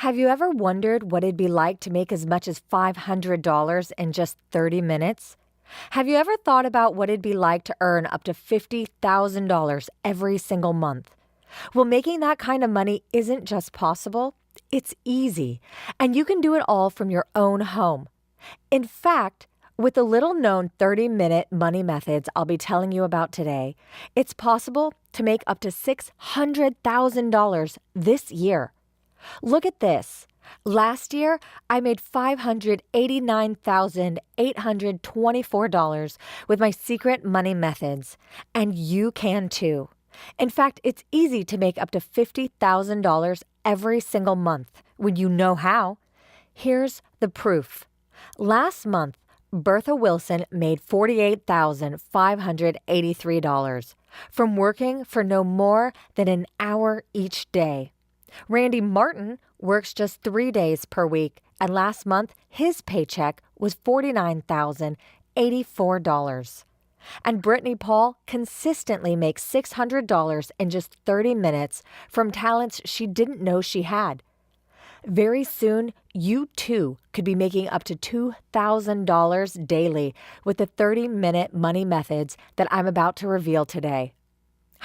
Have you ever wondered what it'd be like to make as much as $500 in just 30 minutes? Have you ever thought about what it'd be like to earn up to $50,000 every single month? Well, making that kind of money isn't just possible, it's easy, and you can do it all from your own home. In fact, with the little known 30-minute money methods I'll be telling you about today, it's possible to make up to $600,000 this year. Look at this. Last year, I made $589,824 with my secret money methods, and you can too. In fact, it's easy to make up to $50,000 every single month when you know how. Here's the proof. Last month, Bertha Wilson made $48,583 from working for no more than an hour each day. Randy Martin works just 3 days per week, and last month his paycheck was $49,084. And Brittany Paul consistently makes $600 in just 30 minutes from talents she didn't know she had. Very soon, you too could be making up to $2,000 daily with the 30-minute money methods that I'm about to reveal today.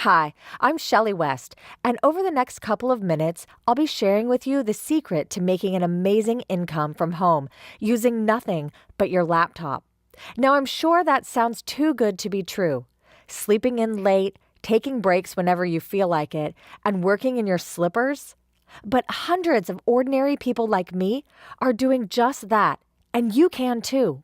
Hi, I'm Shelley West, and over the next couple of minutes, I'll be sharing with you the secret to making an amazing income from home using nothing but your laptop. Now, I'm sure that sounds too good to be true. Sleeping in late, taking breaks whenever you feel like it, and working in your slippers? But hundreds of ordinary people like me are doing just that, and you can too.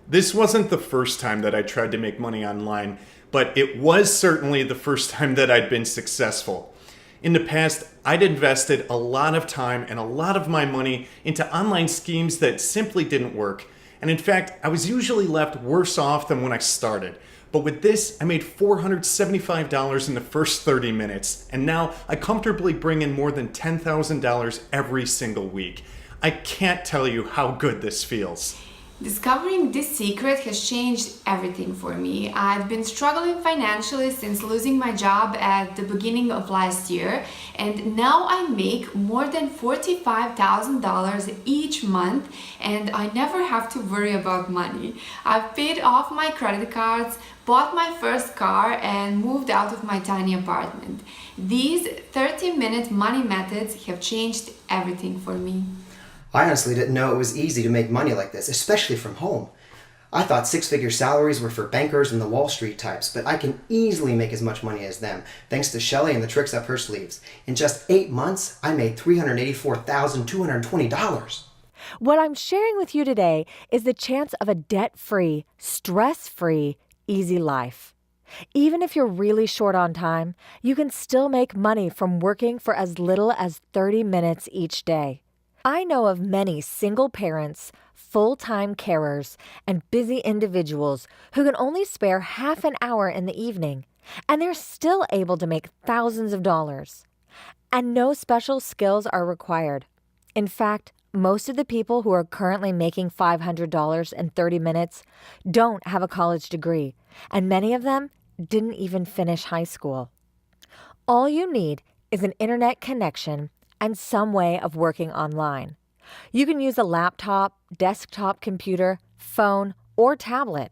This wasn't the first time that I tried to make money online, but it was certainly the first time that I'd been successful. In the past, I'd invested a lot of time and a lot of my money into online schemes that simply didn't work. And in fact, I was usually left worse off than when I started. But with this, I made $475 in the first 30 minutes, and now I comfortably bring in more than $10,000 every single week. I can't tell you how good this feels. Discovering this secret has changed everything for me. I've been struggling financially since losing my job at the beginning of last year, and now I make more than $45,000 each month, and I never have to worry about money. I've paid off my credit cards, bought my first car, and moved out of my tiny apartment. These 30-minute money methods have changed everything for me. I honestly didn't know it was easy to make money like this, especially from home. I thought six-figure salaries were for bankers and the Wall Street types, but I can easily make as much money as them, thanks to Shelley and the tricks up her sleeves. In just 8 months, I made $384,220. What I'm sharing with you today is the chance of a debt-free, stress-free, easy life. Even if you're really short on time, you can still make money from working for as little as 30 minutes each day. I know of many single parents, full-time carers, and busy individuals who can only spare half an hour in the evening, and they're still able to make thousands of dollars. And no special skills are required. In fact, most of the people who are currently making $500 in 30 minutes don't have a college degree, and many of them didn't even finish high school. All you need is an internet connection and some way of working online. You can use a laptop, desktop computer, phone, or tablet.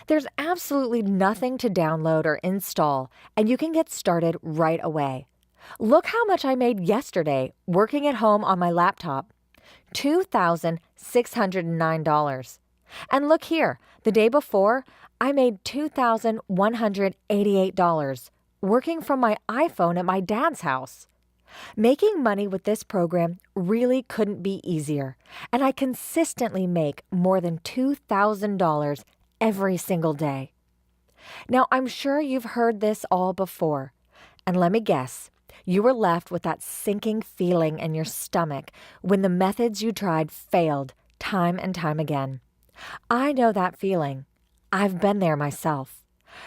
There's absolutely nothing to download or install, and you can get started right away. Look how much I made yesterday working at home on my laptop. $2,609. And look here, the day before, I made $2,188 working from my iPhone at my dad's house. Making money with this program really couldn't be easier, and I consistently make more than $2,000 every single day. Now, I'm sure you've heard this all before, and let me guess, you were left with that sinking feeling in your stomach when the methods you tried failed time and time again. I know that feeling. I've been there myself.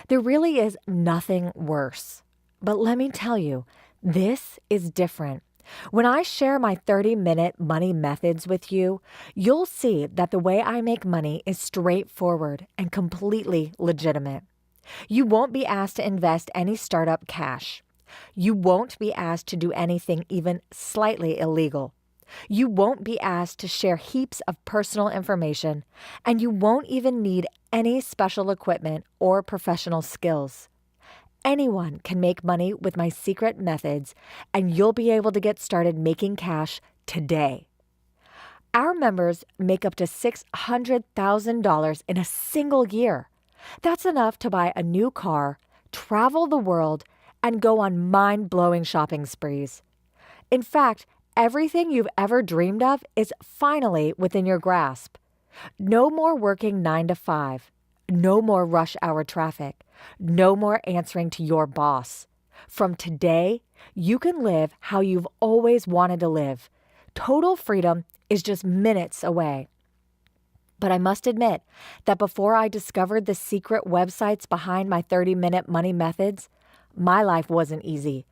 There really is nothing worse. But let me tell you, this is different. When I share my 30-minute money methods with you, you'll see that the way I make money is straightforward and completely legitimate. You won't be asked to invest any startup cash. You won't be asked to do anything even slightly illegal. You won't be asked to share heaps of personal information, and you won't even need any special equipment or professional skills. Anyone can make money with my secret methods, and you'll be able to get started making cash today. Our members make up to $600,000 in a single year. That's enough to buy a new car, travel the world, and go on mind-blowing shopping sprees. In fact, everything you've ever dreamed of is finally within your grasp. No more working 9 to 5. No more rush hour traffic. No more answering to your boss. From today, you can live how you've always wanted to live. Total freedom is just minutes away. But I must admit that before I discovered the secret websites behind my 30-minute money methods, my life wasn't easy.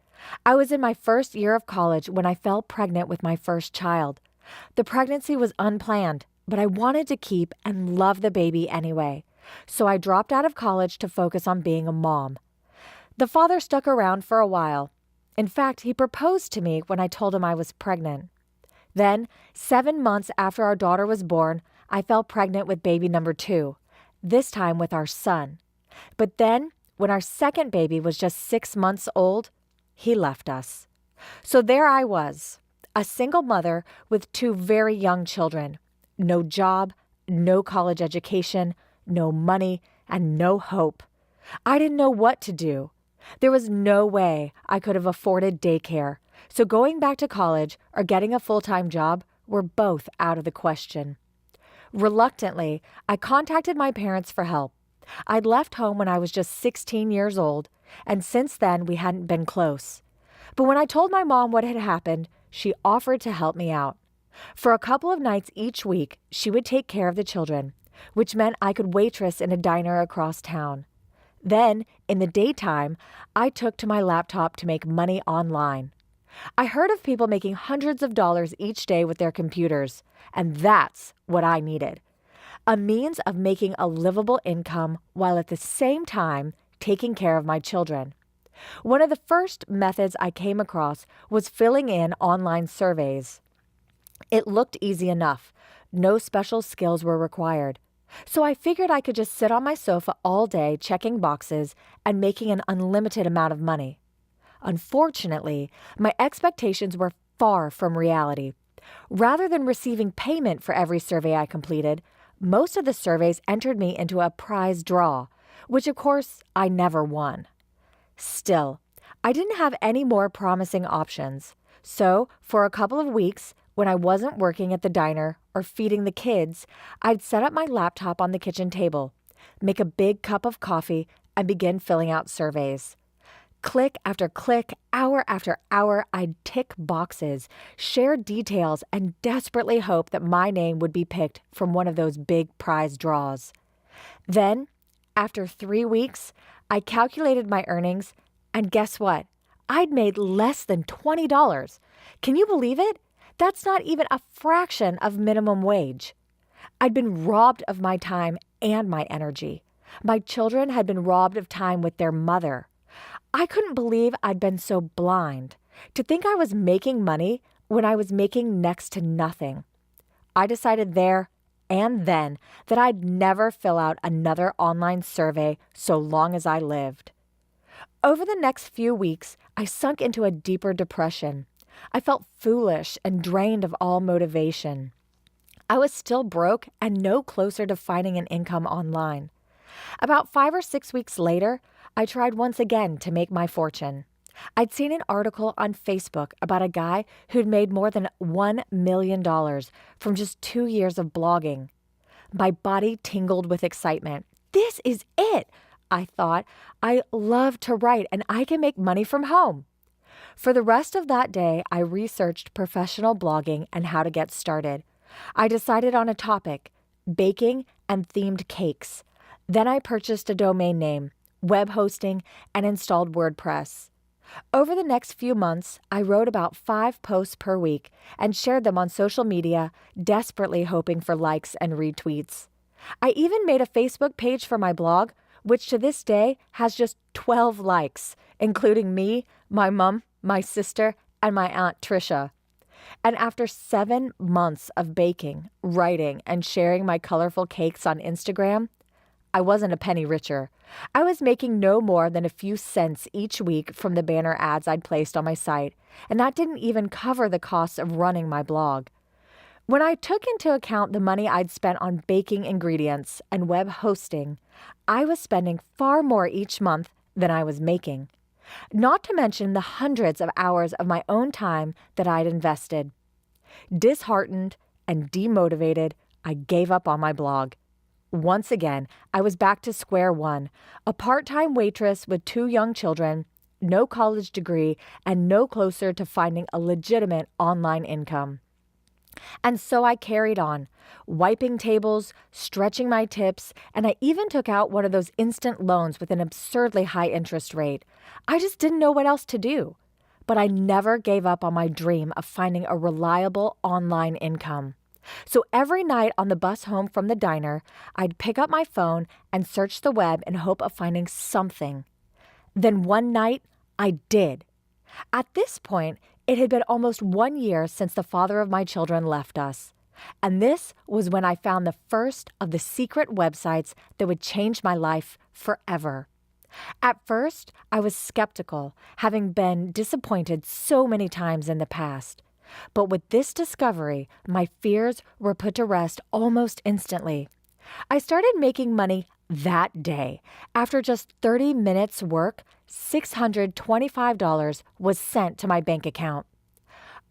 I was in my first year of college when I fell pregnant with my first child. The pregnancy was unplanned, but I wanted to keep and love the baby anyway. So I dropped out of college to focus on being a mom. The father stuck around for a while. In fact, he proposed to me when I told him I was pregnant. Then, 7 months after our daughter was born, I fell pregnant with baby number 2, this time with our son. But then, when our second baby was just 6 months old, he left us. So there I was, a single mother with 2 very young children. No job, no college education, no money, and no hope. I didn't know what to do. There was no way I could have afforded daycare, so going back to college or getting a full-time job were both out of the question. Reluctantly, I contacted my parents for help. I'd left home when I was just 16 years old, and since then we hadn't been close. But when I told my mom what had happened, she offered to help me out. For a couple of nights each week, she would take care of the children, which meant I could waitress in a diner across town. Then, in the daytime, I took to my laptop to make money online. I heard of people making hundreds of dollars each day with their computers, and that's what I needed. A means of making a livable income while at the same time taking care of my children. One of the first methods I came across was filling in online surveys. It looked easy enough. No special skills were required. So I figured I could just sit on my sofa all day checking boxes and making an unlimited amount of money. Unfortunately, my expectations were far from reality. Rather than receiving payment for every survey I completed, most of the surveys entered me into a prize draw, which of course I never won. Still, I didn't have any more promising options. So, for a couple of weeks, when I wasn't working at the diner or feeding the kids, I'd set up my laptop on the kitchen table, make a big cup of coffee, and begin filling out surveys. Click after click, hour after hour, I'd tick boxes, share details, and desperately hope that my name would be picked from one of those big prize draws. Then, after 3 weeks, I calculated my earnings, and guess what? I'd made less than $20. Can you believe it? That's not even a fraction of minimum wage. I'd been robbed of my time and my energy. My children had been robbed of time with their mother. I couldn't believe I'd been so blind to think I was making money when I was making next to nothing. I decided there and then that I'd never fill out another online survey so long as I lived. Over the next few weeks, I sunk into a deeper depression. I felt foolish and drained of all motivation. I was still broke and no closer to finding an income online. About 5 or 6 weeks later, I tried once again to make my fortune. I'd seen an article on Facebook about a guy who'd made more than $1 million from just 2 years of blogging. My body tingled with excitement. This is it, I thought. I love to write and I can make money from home. For the rest of that day, I researched professional blogging and how to get started. I decided on a topic, baking and themed cakes. Then I purchased a domain name, web hosting, and installed WordPress. Over the next few months, I wrote about 5 posts per week and shared them on social media, desperately hoping for likes and retweets. I even made a Facebook page for my blog, which to this day has just 12 likes, including me, my mom, my sister, and my Aunt Trisha. And after 7 months of baking, writing, and sharing my colorful cakes on Instagram, I wasn't a penny richer. I was making no more than a few cents each week from the banner ads I'd placed on my site, and that didn't even cover the costs of running my blog. When I took into account the money I'd spent on baking ingredients and web hosting, I was spending far more each month than I was making. Not to mention the hundreds of hours of my own time that I'd invested. Disheartened and demotivated, I gave up on my blog. Once again, I was back to square one, a part-time waitress with 2 young children, no college degree, and no closer to finding a legitimate online income. And so I carried on, wiping tables, stretching my tips, and I even took out one of those instant loans with an absurdly high interest rate. I just didn't know what else to do. But I never gave up on my dream of finding a reliable online income. So every night on the bus home from the diner, I'd pick up my phone and search the web in hope of finding something. Then one night, I did. At this point, it had been almost 1 year since the father of my children left us. And this was when I found the first of the secret websites that would change my life forever. At first, I was skeptical, having been disappointed so many times in the past. But with this discovery, my fears were put to rest almost instantly. I started making money that day. After just 30 minutes work, $625 was sent to my bank account.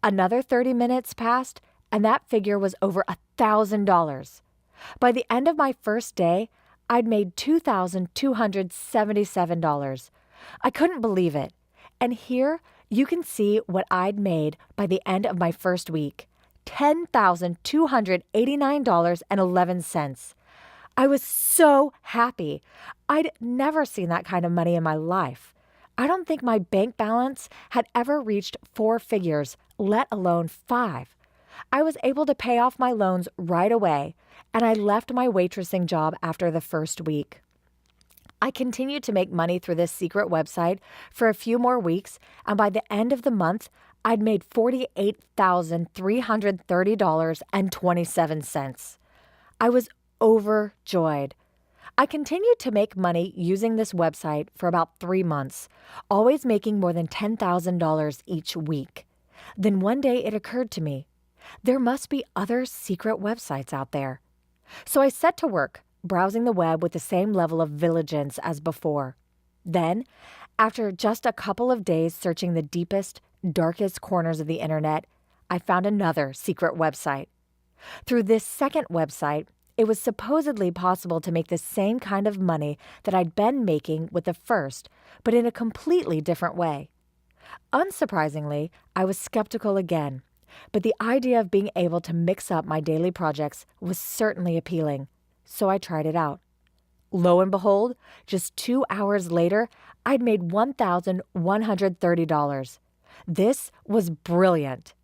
Another 30 minutes passed, and that figure was over $1,000. By the end of my first day, I'd made $2,277. I couldn't believe it. And here you can see what I'd made by the end of my first week, $10,289.11. I was so happy. I'd never seen that kind of money in my life. I don't think my bank balance had ever reached 4 figures, let alone 5. I was able to pay off my loans right away, and I left my waitressing job after the first week. I continued to make money through this secret website for a few more weeks, and by the end of the month, I'd made $48,330.27. I was overjoyed. I continued to make money using this website for about 3 months, always making more than $10,000 each week. Then one day it occurred to me, there must be other secret websites out there. So I set to work, browsing the web with the same level of vigilance as before. Then, after just a couple of days searching the deepest, darkest corners of the internet, I found another secret website. Through this second website, it was supposedly possible to make the same kind of money that I'd been making with the first, but in a completely different way. Unsurprisingly, I was skeptical again, but the idea of being able to mix up my daily projects was certainly appealing, so I tried it out. Lo and behold, just 2 hours later, I'd made $1,130. This was brilliant.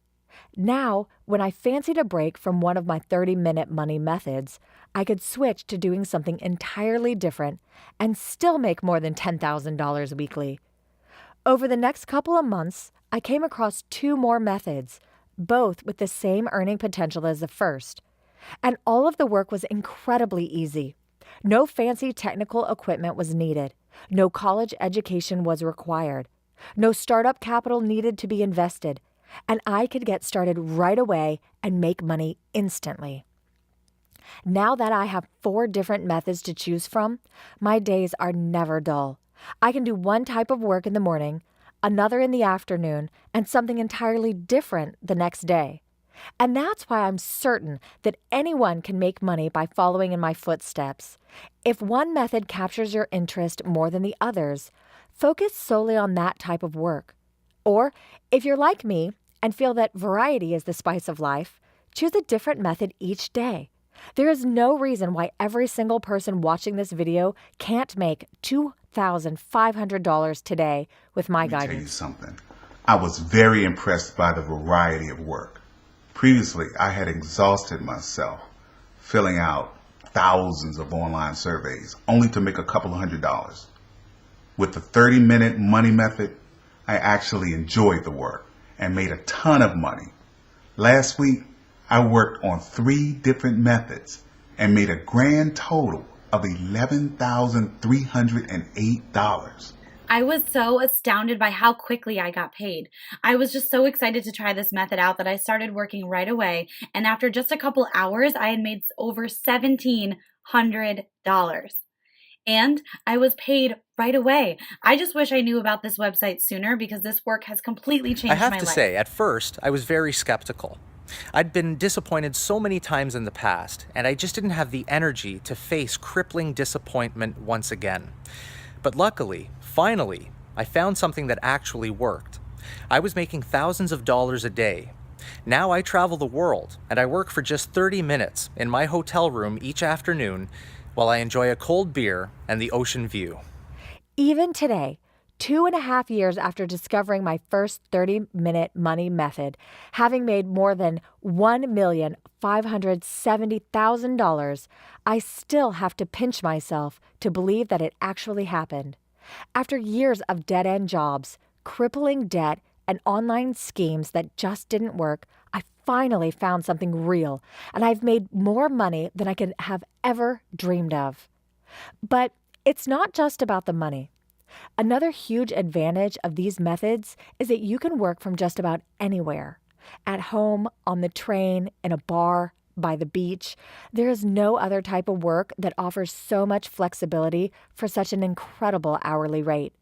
Now, when I fancied a break from one of my 30-minute money methods, I could switch to doing something entirely different and still make more than $10,000 weekly. Over the next couple of months, I came across 2 more methods, both with the same earning potential as the first. And all of the work was incredibly easy. No fancy technical equipment was needed. No college education was required. No startup capital needed to be invested. And I could get started right away and make money instantly. Now that I have 4 different methods to choose from, my days are never dull. I can do one type of work in the morning, another in the afternoon, and something entirely different the next day. And that's why I'm certain that anyone can make money by following in my footsteps. If one method captures your interest more than the others, focus solely on that type of work. Or, if you're like me and feel that variety is the spice of life, choose a different method each day. There is no reason why every single person watching this video can't make $2,500 today with my guidance. Let me tell you something. I was very impressed by the variety of work. Previously, I had exhausted myself filling out thousands of online surveys only to make a couple of $100. With the 30-minute money method, I actually enjoyed the work and made a ton of money. Last week, I worked on 3 different methods and made a grand total of $11,308. I was so astounded by how quickly I got paid. I was just so excited to try this method out that I started working right away, and after just a couple hours, I had made over $1,700. And I was paid right away. I just wish I knew about this website sooner because this work has completely changed I have my to life. say, at first, I was very skeptical. I'd been disappointed so many times in the past, and I just didn't have the energy to face crippling disappointment once again. But luckily, finally, I found something that actually worked. I was making thousands of dollars a day. Now I travel the world, and I work for just 30 minutes in my hotel room each afternoon while I enjoy a cold beer and the ocean view. Even today, 2.5 years after discovering my first 30-minute money method, having made more than $1,570,000, I still have to pinch myself to believe that it actually happened. After years of dead-end jobs, crippling debt, and online schemes that just didn't work, I finally found something real, and I've made more money than I could have ever dreamed of. But it's not just about the money. Another huge advantage of these methods is that you can work from just about anywhere. At home, on the train, in a bar, by the beach. There is no other type of work that offers so much flexibility for such an incredible hourly rate.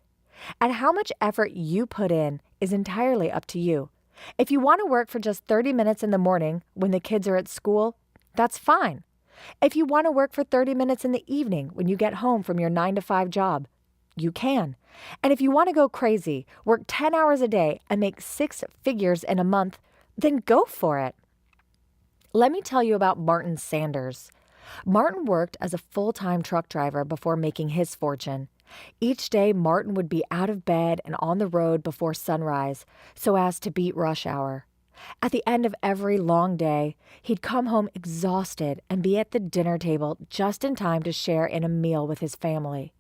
And how much effort you put in is entirely up to you. If you want to work for just 30 minutes in the morning when the kids are at school, that's fine. If you want to work for 30 minutes in the evening when you get home from your 9-to-5 job, you can. And if you want to go crazy, work 10 hours a day and make 6 figures in a month, then go for it. Let me tell you about Martin Sanders. Martin worked as a full-time truck driver before making his fortune. Each day, Martin would be out of bed and on the road before sunrise so as to beat rush hour. At the end of every long day, he'd come home exhausted and be at the dinner table just in time to share in a meal with his family.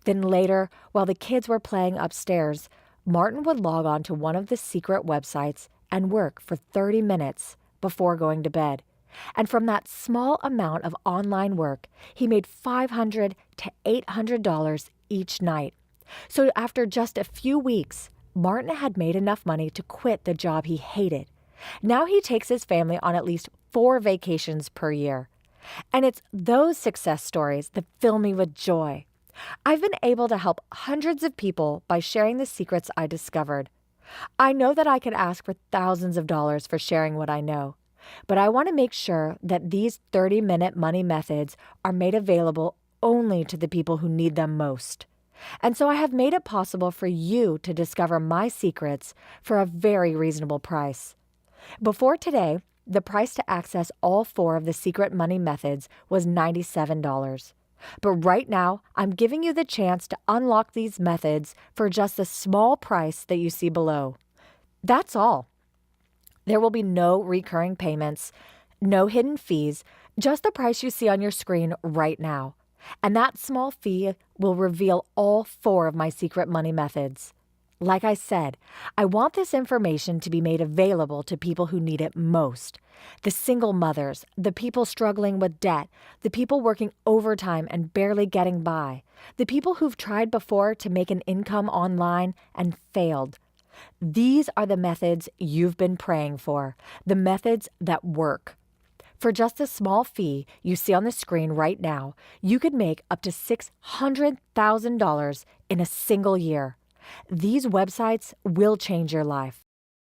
Then later, while the kids were playing upstairs, Martin would log on to one of the secret websites and work for 30 minutes before going to bed. And from that small amount of online work, he made $500 to $800 each night. So after just a few weeks, Martin had made enough money to quit the job he hated. Now he takes his family on at least 4 vacations per year. And it's those success stories that fill me with joy. I've been able to help hundreds of people by sharing the secrets I discovered. I know that I could ask for thousands of dollars for sharing what I know, but I want to make sure that these 30-minute money methods are made available only to the people who need them most. And so I have made it possible for you to discover my secrets for a very reasonable price. Before today, the price to access all 4 of the secret money methods was $97. But right now, I'm giving you the chance to unlock these methods for just the small price that you see below. That's all. There will be no recurring payments, no hidden fees, just the price you see on your screen right now. And that small fee will reveal all 4 of my secret money methods. Like I said, I want this information to be made available to people who need it most. The single mothers, the people struggling with debt, the people working overtime and barely getting by, the people who've tried before to make an income online and failed. These are the methods you've been praying for, the methods that work. For just a small fee you see on the screen right now, you could make up to $600,000 in a single year. These websites will change your life.